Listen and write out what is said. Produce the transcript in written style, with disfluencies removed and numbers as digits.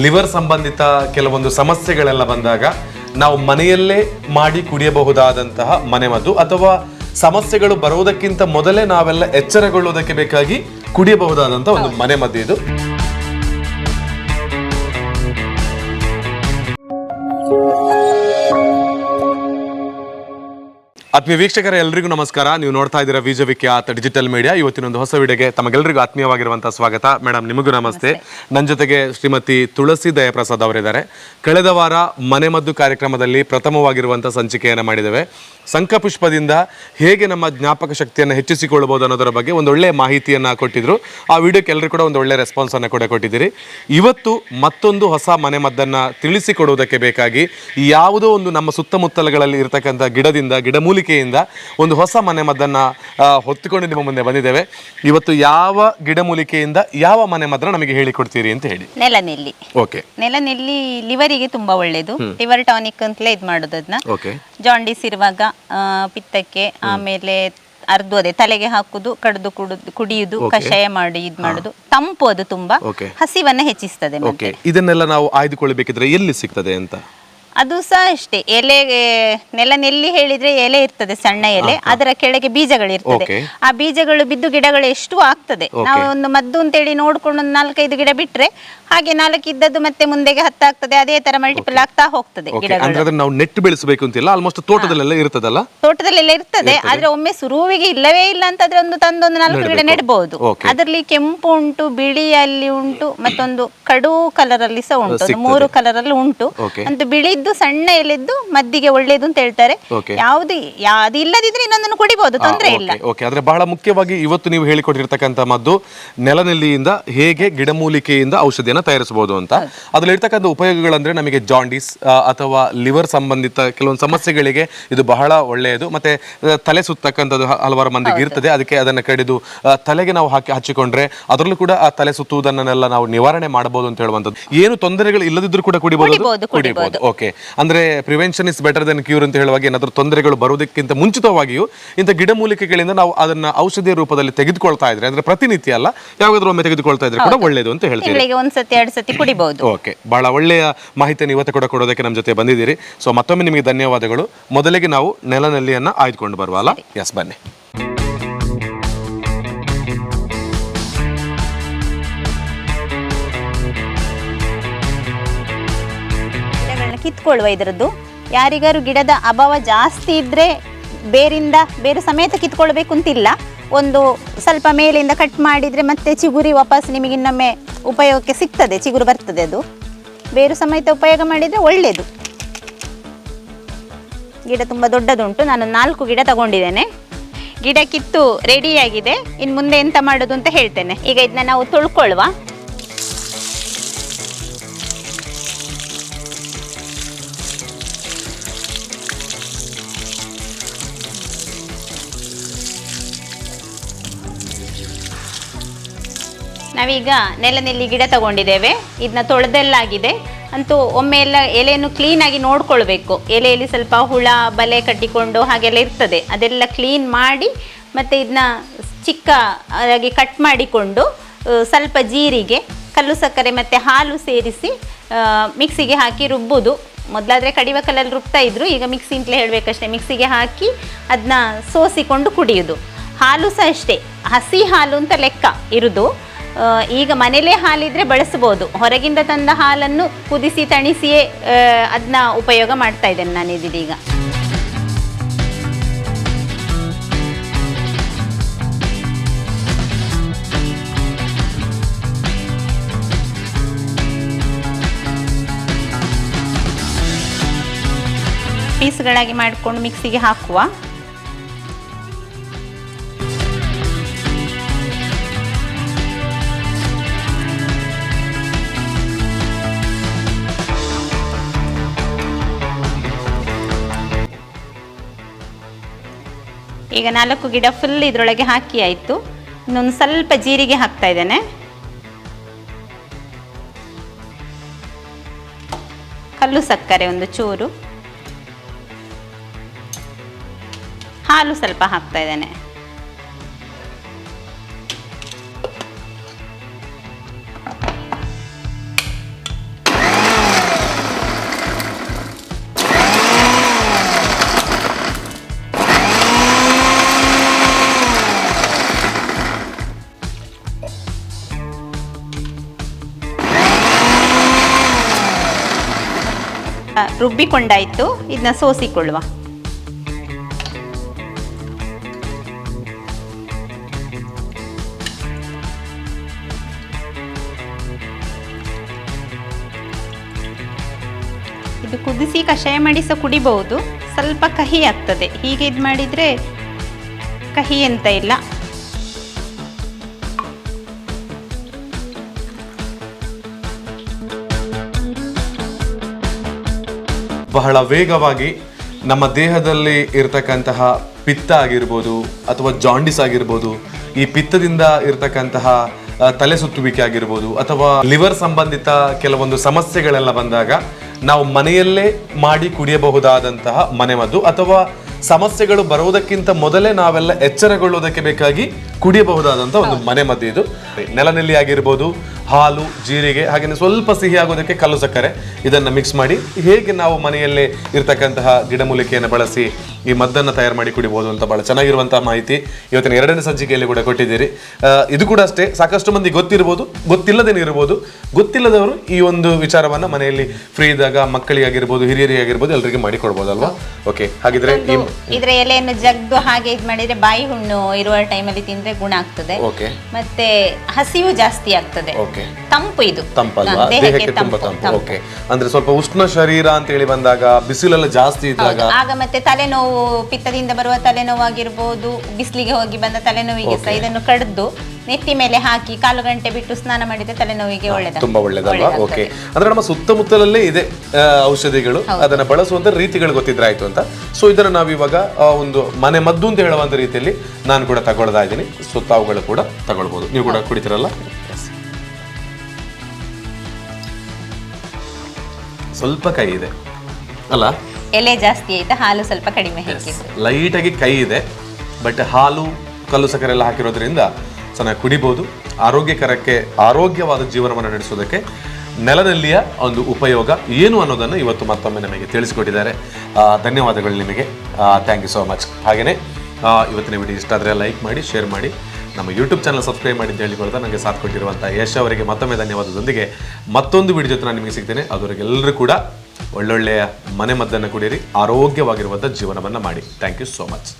Liver ಸಂಬಂಧಿತ ಕೆಲವೊಂದು ಸಮಸ್ಯೆಗಳೆಲ್ಲ ಬಂದಾಗ ನಾವು ಮನೆಯಲ್ಲೇ ಮಾಡಿ ಕುಡಿಯಬಹುದಾದಂತಹ ಮನೆಮದ್ದು ಅಥವಾ ಸಮಸ್ಯೆಗಳು ಬರುವುದಕ್ಕಿಂತ ಮೊದಲೇ ನಾವೆಲ್ಲ ಎಚ್ಚರಗೊಳ್ಳುವುದಕ್ಕೆ ಬೇಕಾಗಿ ಕುಡಿಯಬಹುದಾದಂತಹ ಒಂದು ಮನೆಮದ್ದು ಇದು. ಆತ್ಮೀಯ ವೀಕ್ಷಕರ ಎಲ್ರಿಗೂ ನಮಸ್ಕಾರ. ನೀವು ನೋಡ್ತಾ ಇದ್ದೀರಾ ವಿಜಯವಿಖ್ಯಾತ ಡಿಜಿಟಲ್ ಮೀಡಿಯಾ. ಇವತ್ತಿನೊಂದು ಹೊಸ ವಿಡಿಯೋಗೆ ತಮಗೆಲ್ಲರಿಗೂ ಆತ್ಮೀಯವಾಗಿರುವಂತಹ ಸ್ವಾಗತ. ಮೇಡಮ್, ನಿಮಗೂ ನಮಸ್ತೆ. ನನ್ನ ಜೊತೆಗೆ ಶ್ರೀಮತಿ ತುಳಸಿ ದಯಾಪ್ರಸಾದ್ ಅವರಿದ್ದಾರೆ. ಕಳೆದ ವಾರ ಮನೆಮದ್ದು ಕಾರ್ಯಕ್ರಮದಲ್ಲಿ ಪ್ರಥಮವಾಗಿರುವಂತಹ ಸಂಚಿಕೆಯನ್ನು ಮಾಡಿದ್ದೇವೆ. ಸಂಕಪುಷ್ಪದಿಂದ ಹೇಗೆ ನಮ್ಮ ಜ್ಞಾಪಕ ಶಕ್ತಿಯನ್ನು ಹೆಚ್ಚಿಸಿಕೊಳ್ಳಬಹುದು ಅನ್ನೋದರ ಬಗ್ಗೆ ಒಂದು ಒಳ್ಳೆಯ ಮಾಹಿತಿಯನ್ನು ಕೊಟ್ಟಿದ್ರು. ಆ ವಿಡಿಯೋಕ್ಕೆ ಎಲ್ಲರೂ ಕೂಡ ಒಂದು ಒಳ್ಳೆಯ ರೆಸ್ಪಾನ್ಸ್ ಅನ್ನು ಕೂಡ ಕೊಟ್ಟಿದ್ದೀರಿ. ಇವತ್ತು ಮತ್ತೊಂದು ಹೊಸ ಮನೆಮದ್ದನ್ನು ತಿಳಿಸಿಕೊಡುವುದಕ್ಕೆ ಬೇಕಾಗಿ ಯಾವುದೋ ಒಂದು ನಮ್ಮ ಸುತ್ತಮುತ್ತಲಗಳಲ್ಲಿ ಇರತಕ್ಕಂಥ ಗಿಡಮೂಲಿಕೆಯಿಂದ ಒಂದು ಹೊಸ ಮನೆಮದ್ದನ್ನು ಹೊತ್ತುಕೊಂಡು ನಿಮ್ಮ ಮುಂದೆ ಬಂದಿದ್ದೇವೆ. ಇವತ್ತು ಯಾವ ಗಿಡಮೂಲಿಕೆಯಿಂದ ಯಾವ ಮನೆಮದ್ದನ್ನು ನಮಗೆ ಹೇಳಿಕೊಡ್ತೀರಿ ಅಂತ ಹೇಳಿ. ನೆಲನೆಲ್ಲಿ. ಓಕೆ. ನೆಲನೆಲ್ಲಿ ಲಿವರಿಗೆ ತುಂಬಾ ಒಳ್ಳೇದು. ಲಿವರ್ ಟಾನಿಕ್ ಅಂತಲೇ ಇದು ಮಾಡೋದು ಅದನ್ನ. ಓಕೆ. ಜಾಂಡೀಸ್ ಇರುವಾಗ, ಪಿತ್ತಕ್ಕೆ, ಆಮೇಲೆ ಅರ್ಧೋದೆ ತಲೆಗೆ ಹಾಕುದು, ಕಡ್ದು ಕುಡಿಯುದು, ಕಷಾಯ ಮಾಡಿ ಇದು ಮಾಡುದು. ತಂಪು, ಅದು ತುಂಬಾ ಹಸಿವನ್ನ ಹೆಚ್ಚಿಸ್ತದೆ. ಇದನ್ನೆಲ್ಲ ನಾವು ಆಯ್ದುಕೊಳ್ಳಬೇಕಿದ್ರೆ ಎಲ್ಲಿ ಸಿಗ್ತದೆ ಅಂತ? ಅದು ಸಹ ಅಷ್ಟೇ, ಎಲೆ, ನೆಲನೆಲ್ಲಿ ಹೇಳಿದ್ರೆ ಎಲೆ ಇರ್ತದೆ, ಸಣ್ಣ ಎಲೆ, ಅದರ ಕೆಳಗೆ ಬೀಜಗಳಿರ್ತದೆ. ಆ ಬೀಜಗಳು ಬಿದ್ದು ಗಿಡಗಳು ಎಷ್ಟು ಆಗ್ತದೆ. ನಾವು ಒಂದು ಮದ್ದು ಅಂತೇಳಿ ನೋಡ್ಕೊಂಡು ಒಂದು 4-5 ಗಿಡ ಬಿಟ್ರೆ ಹಾಗೆ 4 ಇದ್ದದ್ದು ಮತ್ತೆ ಮುಂದೆಗೆ 10 ಆಗ್ತದೆ. ಅದೇ ತರ ಮಲ್ಟಿಪಲ್ ಆಗ್ತಾ ಹೋಗ್ತದೆ ಗಿಡಗಳು. ನಾವು ನೆಟ್ ಬೆಳೆಸಬೇಕು ಅಂತಿಲ್ಲ, ಆಲ್ಮೋಸ್ಟ್ ತೋಟದಲ್ಲೆಲ್ಲ ಇರ್ತದಲ್ಲ. ತೋಟದಲ್ಲೆಲ್ಲ ಇರ್ತದೆ, ಆದ್ರೆ ಒಮ್ಮೆ ಶುರುವಿಗೆ ಇಲ್ಲವೇ ಇಲ್ಲ ಅಂತಂದ್ರೆ ತಂದೊಂದು 4 ಗಿಡ ನೆಡ್ಬಹುದು. ಅದರಲ್ಲಿ ಕೆಂಪು ಉಂಟು, ಬಿಳಿಯಲ್ಲಿ ಉಂಟು, ಮತ್ತೊಂದು ಕಡು ಕಲರ್ ಅಲ್ಲಿ ಸಹ ಉಂಟು, 3 ಕಲರ್ ಅಲ್ಲಿ ಉಂಟು. ಅಂತ ಬಿಳಿದ್ದು ಸಣ್ಣ ಎಲೆದ್ದು ಮದ್ದಿಗೆ ಒಳ್ಳೇದು ಅಂತ ಹೇಳ್ತಾರೆ. ಯಾವ್ದು ಇಲ್ಲದಿದ್ರೆ ಇನ್ನೊಂದನ್ನು ಕುಡಿಬಹುದು, ತೊಂದ್ರೆ ಇಲ್ಲ. ಆದ್ರೆ ಬಹಳ ಮುಖ್ಯವಾಗಿ ಇವತ್ತು ನೀವು ಹೇಳಿಕೊಟ್ಟಿರ್ತಕ್ಕಂಥ ಮದ್ದು ನೆಲನೆಲ್ಲಿಯಿಂದ ಹೇಗೆ ಗಿಡಮೂಲಿಕೆಯಿಂದ ಔಷಧಿಯನ್ನು ತಯಾರಿಸಬಹುದು ಅಂತ. ಅದ್ರಲ್ಲಿ ಇರ್ತಕ್ಕಂಥ ಉಪಯೋಗಗಳಂದ್ರೆ ನಮಗೆ ಜಾಂಡೀಸ್ ಅಥವಾ ಲಿವರ್ ಸಂಬಂಧಿತ ಕೆಲವೊಂದು ಸಮಸ್ಯೆಗಳಿಗೆ ಇದು ಬಹಳ ಒಳ್ಳೆಯದು. ಮತ್ತೆ ತಲೆ ಸುತ್ತಕ್ಕಂಥದ್ದು ಹಲವಾರು ಮಂದಿಗೆ ಇರ್ತದೆ, ಅದಕ್ಕೆ ಅದನ್ನ ಕಡಿದು ತಲೆಗೆ ನಾವು ಹಚ್ಚಿಕೊಂಡ್ರೆ ಅದರಲ್ಲೂ ಕೂಡ ಆ ತಲೆ ಸುತ್ತುವುದನ್ನೆಲ್ಲ ನಾವು ನಿವಾರಣೆ ಮಾಡಬಹುದು ಅಂತ ಹೇಳುವಂಥದ್ದು. ಏನು ತೊಂದರೆಗಳು ಇಲ್ಲದಿದ್ರು ಕೂಡ ಕುಡಿಬಹುದು. ಓಕೆ. ಅಂದ್ರೆ prevention is better then cure ಅಂತ ಹೇಳುವಾಗ ಏನಾದರೂ ತೊಂದರೆಗಳು ಬರುವುದಕ್ಕಿಂತ ಮುಂಚಿತವಾಗಿಯೂ ಇಂಥ ಗಿಡಮೂಲಿಕೆಗಳಿಂದ ನಾವು ಅದನ್ನ ಔಷಧಿಯ ರೂಪದಲ್ಲಿ ತೆಗೆದುಕೊಳ್ತಾ ಇದ್ರೆ, ಅಂದ್ರೆ ಪ್ರತಿನಿತ್ಯ ಅಲ್ಲ, ಯಾವಾಗಾದ್ರೂ ಒಮ್ಮೆ ತೆಗೆದುಕೊಳ್ತಾ ಇದ್ರೆ ಕೂಡ ಒಳ್ಳೇದು ಅಂತ ಹೇಳ್ತೀವಿ. ಒಂದ್ಸತಿ 2 ಸತಿ ಕುಡಿಬಹುದು. ಓಕೆ. ಬಹಳ ಒಳ್ಳೆಯ ಮಾಹಿತಿಯನ್ನು ಇವತ್ತು ಕೂಡ ಕೊಡೋದಕ್ಕೆ ನಮ್ಮ ಜೊತೆ ಬಂದಿದ್ದೀರಿ. ಸೊ ಮತ್ತೊಮ್ಮೆ ನಿಮಗೆ ಧನ್ಯವಾದಗಳು. ಮೊದಲಿಗೆ ನಾವು ನೆಲನೆಲ್ಲಿಯನ್ನ ಆಯ್ದುಕೊಂಡು ಬರುವಲ್ಲ. ಎಸ್, ಬನ್ನಿ. ಕಿತ್ಕೊಳ್ಳುವ ಇದರದ್ದು. ಯಾರಿಗಾರು ಗಿಡದ ಅಭಾವ ಜಾಸ್ತಿ ಇದ್ರೆ ಬೇರು ಸಮೇತ ಕಿತ್ಕೊಳ್ಬೇಕು ಅಂತಿಲ್ಲ. ಒಂದು ಸ್ವಲ್ಪ ಮೇಲಿಂದ ಕಟ್ ಮಾಡಿದ್ರೆ ಮತ್ತೆ ಚಿಗುರಿ ವಾಪಸ್ ನಿಮಗೆ ಇನ್ನೊಮ್ಮೆ ಉಪಯೋಗಕ್ಕೆ ಸಿಗ್ತದೆ, ಚಿಗುರು ಬರ್ತದೆ. ಅದು ಬೇರು ಸಮೇತ ಉಪಯೋಗ ಮಾಡಿದ್ರೆ ಒಳ್ಳೇದು. ಗಿಡ ತುಂಬಾ ದೊಡ್ಡದುಂಟು, ನಾನು 4 ಗಿಡ ತಗೊಂಡಿದ್ದೇನೆ. ಗಿಡ ಕಿತ್ತು ರೆಡಿಯಾಗಿದೆ. ಇನ್ನು ಮುಂದೆ ಎಂತ ಮಾಡೋದು ಅಂತ ಹೇಳ್ತೇನೆ. ಈಗ ಇದನ್ನ ನಾವು ತೊಳ್ಕೊಳ್ಳುವ. ನಾವೀಗ ನೆಲನೆಲ್ಲಿ ಗಿಡ ತಗೊಂಡಿದ್ದೇವೆ, ಇದನ್ನ ತೊಳೆದೆಲ್ಲಾಗಿದೆ. ಅಂತೂ ಒಮ್ಮೆ ಎಲ್ಲ ಎಲೆಯನ್ನು ಕ್ಲೀನಾಗಿ ನೋಡ್ಕೊಳ್ಬೇಕು. ಎಲೆಯಲ್ಲಿ ಸ್ವಲ್ಪ ಹುಳ ಬಲೆ ಕಟ್ಟಿಕೊಂಡು ಹಾಗೆಲ್ಲ ಇರ್ತದೆ, ಅದೆಲ್ಲ ಕ್ಲೀನ್ ಮಾಡಿ ಮತ್ತೆ ಇದನ್ನ ಚಿಕ್ಕದಾಗಿ ಕಟ್ ಮಾಡಿಕೊಂಡು ಸ್ವಲ್ಪ ಜೀರಿಗೆ, ಕಲ್ಲು ಸಕ್ಕರೆ ಮತ್ತು ಹಾಲು ಸೇರಿಸಿ ಮಿಕ್ಸಿಗೆ ಹಾಕಿ ರುಬ್ಬೋದು. ಮೊದಲಾದರೆ ಕಡಿವ ಕಲ್ಲಲ್ಲಿ ರುಬ್ತಾ ಇದ್ರು, ಈಗ ಮಿಕ್ಸಿ ಅಂತಲೇ ಹೇಳಬೇಕಷ್ಟೇ. ಮಿಕ್ಸಿಗೆ ಹಾಕಿ ಅದನ್ನ ಸೋಸಿಕೊಂಡು ಕುಡಿಯೋದು. ಹಾಲು ಸಹ ಅಷ್ಟೇ, ಹಸಿ ಹಾಲು ಅಂತ ಲೆಕ್ಕ ಇರುವುದು. ಈಗ ಮನೇಲೇ ಹಾಲಿದ್ರೆ ಬಳಸ್ಬೋದು. ಹೊರಗಿಂದ ತಂದ ಹಾಲನ್ನು ಕುದಿಸಿ ತಣಿಸಿಯೇ ಅದನ್ನ ಉಪಯೋಗ ಮಾಡ್ತಾ ಇದ್ದೇನೆ ನಾನು ಇದೀಗ. ಪೀಸ್ಗಳಾಗಿ ಮಾಡಿಕೊಂಡು ಮಿಕ್ಸಿಗೆ ಹಾಕುವ. ಈಗ 4 ಗಿಡ ಫುಲ್ ಇದರೊಳಗೆ ಹಾಕಿ ಆಯಿತು. ಇನ್ನೊಂದು ಸ್ವಲ್ಪ ಜೀರಿಗೆ ಹಾಕ್ತಾ ಇದ್ದೇನೆ. ಕಲ್ಲು ಸಕ್ಕರೆ ಒಂದು ಚೂರು, ಹಾಲು ಸ್ವಲ್ಪ ಹಾಕ್ತಾ ಇದ್ದೇನೆ. ರುಬ್ಬಿಕೊಂಡಾಯ್ತು, ಇದನ್ನ ಸೋಸಿಕೊಳ್ಳುವ. ಇದು ಕುದಿಸಿ ಕಷಾಯ ಮಾಡಿ ಸಹ ಕುಡಿಬಹುದು. ಸ್ವಲ್ಪ ಕಹಿ ಆಗ್ತದೆ, ಹೀಗೆ ಇದು ಮಾಡಿದರೆ ಕಹಿ ಅಂತ ಇಲ್ಲ. ಬಹಳ ವೇಗವಾಗಿ ನಮ್ಮ ದೇಹದಲ್ಲಿ ಇರತಕ್ಕಂತಹ ಪಿತ್ತ ಆಗಿರ್ಬೋದು ಅಥವಾ ಜಾಂಡಿಸ್ ಆಗಿರ್ಬೋದು, ಈ ಪಿತ್ತದಿಂದ ಇರತಕ್ಕಂತಹ ತಲೆ ಸುತ್ತುವಿಕೆ ಆಗಿರ್ಬೋದು ಅಥವಾ ಲಿವರ್ ಸಂಬಂಧಿತ ಕೆಲವೊಂದು ಸಮಸ್ಯೆಗಳೆಲ್ಲ ಬಂದಾಗ ನಾವು ಮನೆಯಲ್ಲೇ ಮಾಡಿ ಕುಡಿಯಬಹುದಾದಂತಹ ಮನೆಮದ್ದು ಅಥವಾ ಸಮಸ್ಯೆಗಳು ಬರುವುದಕ್ಕಿಂತ ಮೊದಲೇ ನಾವೆಲ್ಲ ಎಚ್ಚರಗೊಳ್ಳುವುದಕ್ಕೆ ಬೇಕಾಗಿ ಕುಡಿಯಬಹುದಾದಂತಹ ಒಂದು ಮನೆಮದ್ದು ಇದು. ನೆಲನೆಲ್ಲಿ ಆಗಿರ್ಬೋದು, ಹಾಲು, ಜೀರಿಗೆ, ಹಾಗೆಯೇ ಸ್ವಲ್ಪ ಸಿಹಿ ಆಗೋದಕ್ಕೆ ಕಲ್ಲು ಸಕ್ಕರೆ, ಇದನ್ನು ಮಿಕ್ಸ್ ಮಾಡಿ ಹೇಗೆ ನಾವು ಮನೆಯಲ್ಲೇ ಇರತಕ್ಕಂತಹ ಗಿಡಮೂಲಿಕೆಯನ್ನು ಬಳಸಿ ಈ ಮದ್ದನ್ನು ತಯಾರು ಮಾಡಿ ಕುಡಿಬಹುದು ಅಂತ ಬಹಳ ಚೆನ್ನಾಗಿರುವಂತಹ ಮಾಹಿತಿ ಇವತ್ತಿನ 2ನೇ ಸಂಚಿಕೆಯಲ್ಲಿ ಕೂಡ ಕೊಟ್ಟಿದ್ದೀರಿ. ಇದು ಕೂಡ ಅಷ್ಟೇ, ಸಾಕಷ್ಟು ಮಂದಿ ಗೊತ್ತಿರ್ಬೋದು, ಗೊತ್ತಿಲ್ಲದೇನೆ ಇರ್ಬೋದು. ಗೊತ್ತಿಲ್ಲದವರು ಈ ಒಂದು ವಿಚಾರವನ್ನ ಮನೆಯಲ್ಲಿ ಫ್ರೀ ಇದ್ದಾಗ ಮಕ್ಕಳಿಗಾಗಿರ್ಬೋದು, ಹಿರಿಯರಿಗಾಗಿರ್ಬೋದು, ಎಲ್ಲರಿಗೆ ಮಾಡಿಕೊಡ್ಬೋದಲ್ವಾ? ಓಕೆ, ಹಾಗಿದ್ರೆ ಇದ್ರ ಎಲೆಯನ್ನು ಜಗ್ದು ಹಾಗೆ ಇದು ಮಾಡಿದ್ರೆ ಬಾಯಿ ಹುಣ್ಣು ಇರುವ ಟೈಮಲ್ಲಿ ತಿಂದ್ರೆ ಗುಣ ಆಗ್ತದೆ. ಓಕೆ, ಮತ್ತೆ ಹಸಿವು ಜಾಸ್ತಿ ಆಗ್ತದೆ. ಓಕೆ, ತಂಪು, ಇದು ತಂಪಲ್ವಾ? ದೇಹಕ್ಕೆ ತುಂಬಾ ತಂಪು. ಓಕೆ, ಅಂದ್ರೆ ಸ್ವಲ್ಪ ಉಷ್ಣ ಶರೀರ ಅಂತ ಹೇಳಿ ಬಂದಾಗ, ಬಿಸಿಲೆಲ್ಲ ಜಾಸ್ತಿ ಇದ್ದಾಗ ಆಗ ಮತ್ತೆ ತಲೆನೋವು, ಪಿತ್ತದಿಂದ ಬರುವ ತಲೆನೋವು ಆಗಿರ್ಬೋದು, ಬಿಸಿಲಿಗೆ ಹೋಗಿ ಬಂದ ತಲೆನೋವಿಗೆ ಸಹ ಇದನ್ನು ಕಡ್ದು ನೆತ್ತಿ ಮೇಲೆ ಹಾಕಿ 1/4 ಗಂಟೆ ಬಿಟ್ಟು ಸ್ನಾನ ಮಾಡಿದ್ರೆ ತಲೆನೋವಿಗೆ ತುಂಬಾ ಒಳ್ಳೇದಲ್ವಾ? ಓಕೆ, ಅಂದ್ರೆ ನಮ್ಮ ಸುತ್ತಮುತ್ತಲಲ್ಲೇ ಇದೆ ಔಷಧಿಗಳು, ಅದನ್ನ ಬಳಸುವಂತ ರೀತಿಗಳು ಗೊತ್ತಿದ್ರೆ ಆಯ್ತು ಅಂತ. ಸೊ ಇದನ್ನ ನಾವು ಇವಾಗ ಒಂದು ಮನೆ ಮದ್ದು ಅಂತ ಹೇಳುವಂತ ರೀತಿಯಲ್ಲಿ ನಾನು ಕೂಡ ತಗೊಳ್ತಾ ಇದ್ದೀನಿ. ಸೊ ತಾವುಗಳು ಕೂಡ ತಗೊಳ್ಬಹುದು. ನೀವು ಕೂಡ ಕುಡಿತೀರಲ್ಲ? ಸ್ವಲ್ಪ ಕೈ ಇದೆ ಅಲ್ಲ, ಎಲೆ ಜಾಸ್ತಿ ಆಯ್ತಾ, ಹಾಲು ಸ್ವಲ್ಪ ಕಡಿಮೆ ಹಾಕಿದ್ದು, ಲೈಟ್ ಆಗಿ ಕೈ ಇದೆ. ಬಟ್ ಹಾಲು, ಕಲ್ಲು ಸಕ್ಕರೆ ಎಲ್ಲ ಹಾಕಿರೋದ್ರಿಂದ ಚೆನ್ನಾಗಿ ಕುಡಿಬಹುದು. ಆರೋಗ್ಯವಾದ ಜೀವನವನ್ನು ನಡೆಸೋದಕ್ಕೆ ನೆಲನೆಲ್ಲಿಯ ಒಂದು ಉಪಯೋಗ ಏನು ಅನ್ನೋದನ್ನು ಇವತ್ತು ಮತ್ತೊಮ್ಮೆ ನಮಗೆ ತಿಳಿಸಿಕೊಟ್ಟಿದ್ದಾರೆ. ಧನ್ಯವಾದಗಳು ನಿಮಗೆ. Thank you so much. ಹಾಗೆಯೇ ಇವತ್ತಿನ ವಿಡಿಯೋ ಇಷ್ಟ ಆದರೆ ಲೈಕ್ ಮಾಡಿ, ಶೇರ್ ಮಾಡಿ, ನಮ್ಮ ಯೂಟ್ಯೂಬ್ ಚಾನಲ್ ಸಬ್ಸ್ಕ್ರೈಬ್ ಮಾಡಿ ಅಂತ ಹೇಳಿಕೊಳ್ತಾ ನನಗೆ ಸಾಥ್ ಕೊಟ್ಟಿರುವಂಥ ಯಶ್ ಅವರಿಗೆ ಮತ್ತೊಮ್ಮೆ ಧನ್ಯವಾದದೊಂದಿಗೆ ಮತ್ತೊಂದು ವಿಡಿಯೋ ಜೊತೆ ನಾನು ನಿಮಗೆ ಸಿಗ್ತೇನೆ. ಅದವರೆಗೆಲ್ಲರೂ ಕೂಡ ಒಳ್ಳೊಳ್ಳೆಯ ಮನೆ ಮದ್ದನ್ನು ಕುಡಿಯಿರಿ, ಆರೋಗ್ಯವಾಗಿರುವಂಥ ಜೀವನವನ್ನು ಮಾಡಿ. Thank you so much.